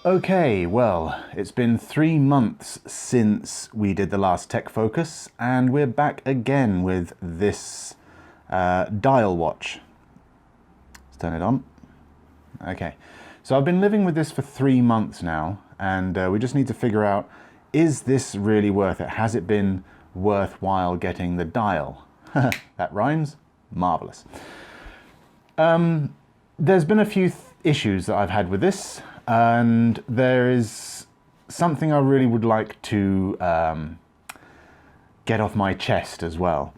Okay, well, it's been 3 months since we did the last Tech Focus, and we're back again with this dial watch. Let's turn it on. Okay, so I've been living with this for 3 months now, and we just need to figure out, is this really worth it? Has it been worthwhile getting the dial? That rhymes? Marvelous. There's been a few issues that I've had with this, and there is something I really would like to get off my chest as well.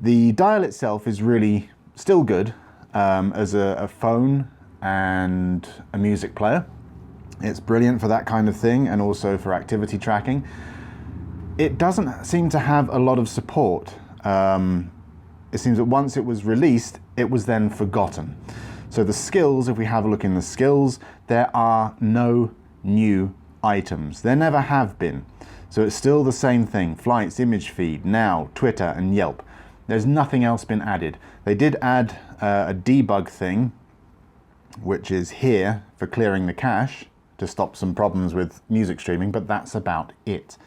The dial itself is really still good as a phone and a music player. It's brilliant for that kind of thing, and also for activity tracking. It doesn't seem to have a lot of support. It seems that once it was released, it was then forgotten. So the skills, if we have a look in the skills, there are no new items. There never have been. So it's still the same thing: flights, image feed, now, Twitter and Yelp. There's nothing else been added. They did add a debug thing, which is here for clearing the cache to stop some problems with music streaming, but that's about it.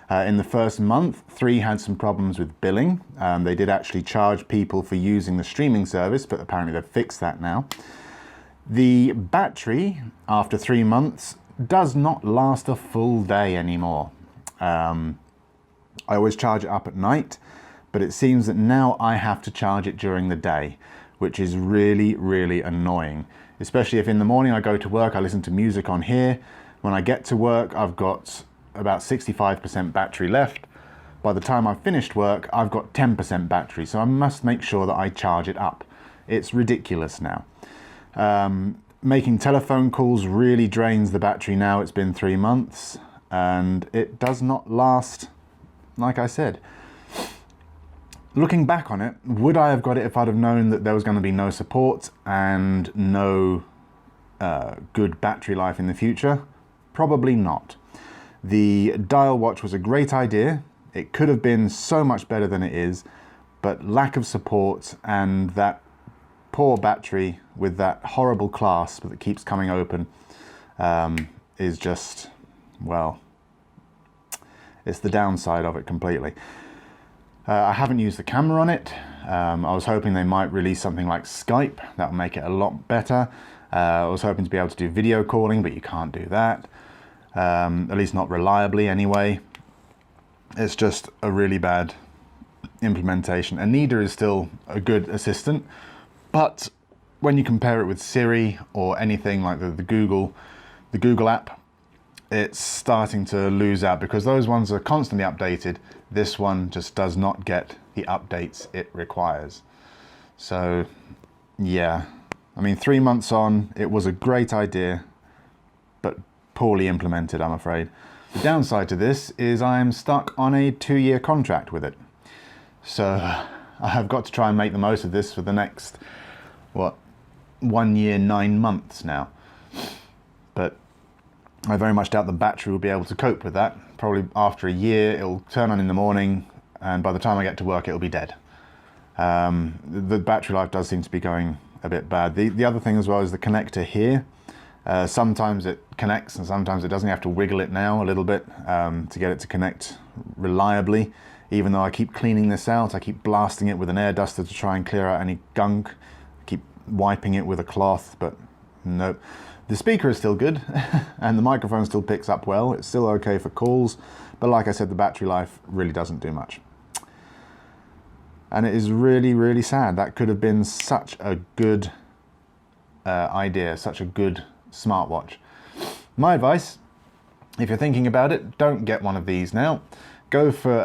In the first month, 3 had some problems with billing. They did actually charge people for using the streaming service, but apparently they've fixed that now. The battery, after 3 months, does not last a full day anymore. I always charge it up at night, but it seems that now I have to charge it during the day, which is really, really annoying. Especially if in the morning I go to work, I listen to music on here. When I get to work, I've got about 65% battery left. By the time I've finished work, I've got 10% battery, so I must make sure that I charge it up. It's ridiculous now. Making telephone calls really drains the battery now. It's been 3 months, and it does not last, like I said. Looking back on it, would I have got it if I'd have known that there was going to be no support and no good battery life in the future? Probably not. The dial watch was a great idea. It could have been so much better than it is, but lack of support and that poor battery with that horrible clasp that keeps coming open is just, well, it's the downside of it completely. I haven't used the camera on it. I was hoping they might release something like Skype. That would make it a lot better. I was hoping to be able to do video calling, but you can't do that. At least not reliably anyway. It's just a really bad implementation. Anida is still a good assistant, but when you compare it with Siri or anything like the Google app, it's starting to lose out because those ones are constantly updated. This one just does not get the updates it requires. So yeah, I mean, 3 months on, it was a great idea, but poorly implemented, I'm afraid. The downside to this is I'm stuck on a 2-year contract with it. So I have got to try and make the most of this for the next, 1 year, 9 months now. But I very much doubt the battery will be able to cope with that. Probably after a year, it'll turn on in the morning, and by the time I get to work, it'll be dead. The battery life does seem to be going a bit bad. The other thing as well is the connector here. Sometimes it connects and sometimes it doesn't. You have to wiggle it now a little bit to get it to connect reliably. Even though I keep cleaning this out, I keep blasting it with an air duster to try and clear out any gunk. I keep wiping it with a cloth, but nope. The speaker is still good and the microphone still picks up well. It's still okay for calls, but like I said, the battery life really doesn't do much. And it is really, really sad. That could have been such a good idea, such a good smartwatch. My advice, if you're thinking about it, don't get one of these now. Go for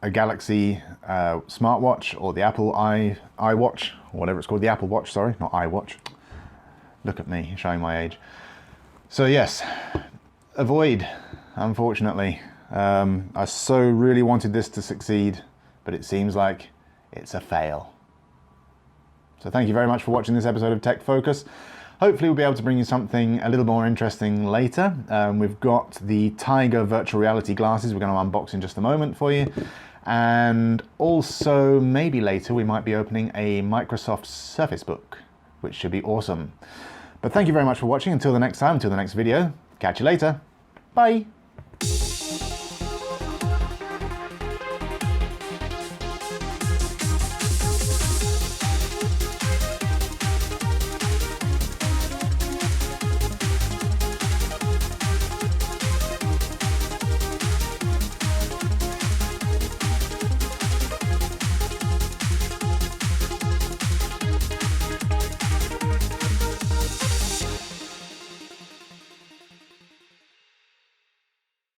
a Galaxy smartwatch or the Apple iWatch, or whatever it's called, the Apple Watch, sorry, not iWatch. Look at me, showing my age. So yes, avoid, unfortunately. I so really wanted this to succeed, but it seems like it's a fail. So thank you very much for watching this episode of Tech Focus. Hopefully we'll be able to bring you something a little more interesting later. We've got the Tiger virtual reality glasses we're going to unbox in just a moment for you. And also, maybe later, we might be opening a Microsoft Surface Book, which should be awesome. But thank you very much for watching. Until the next time, until the next video, catch you later. Bye.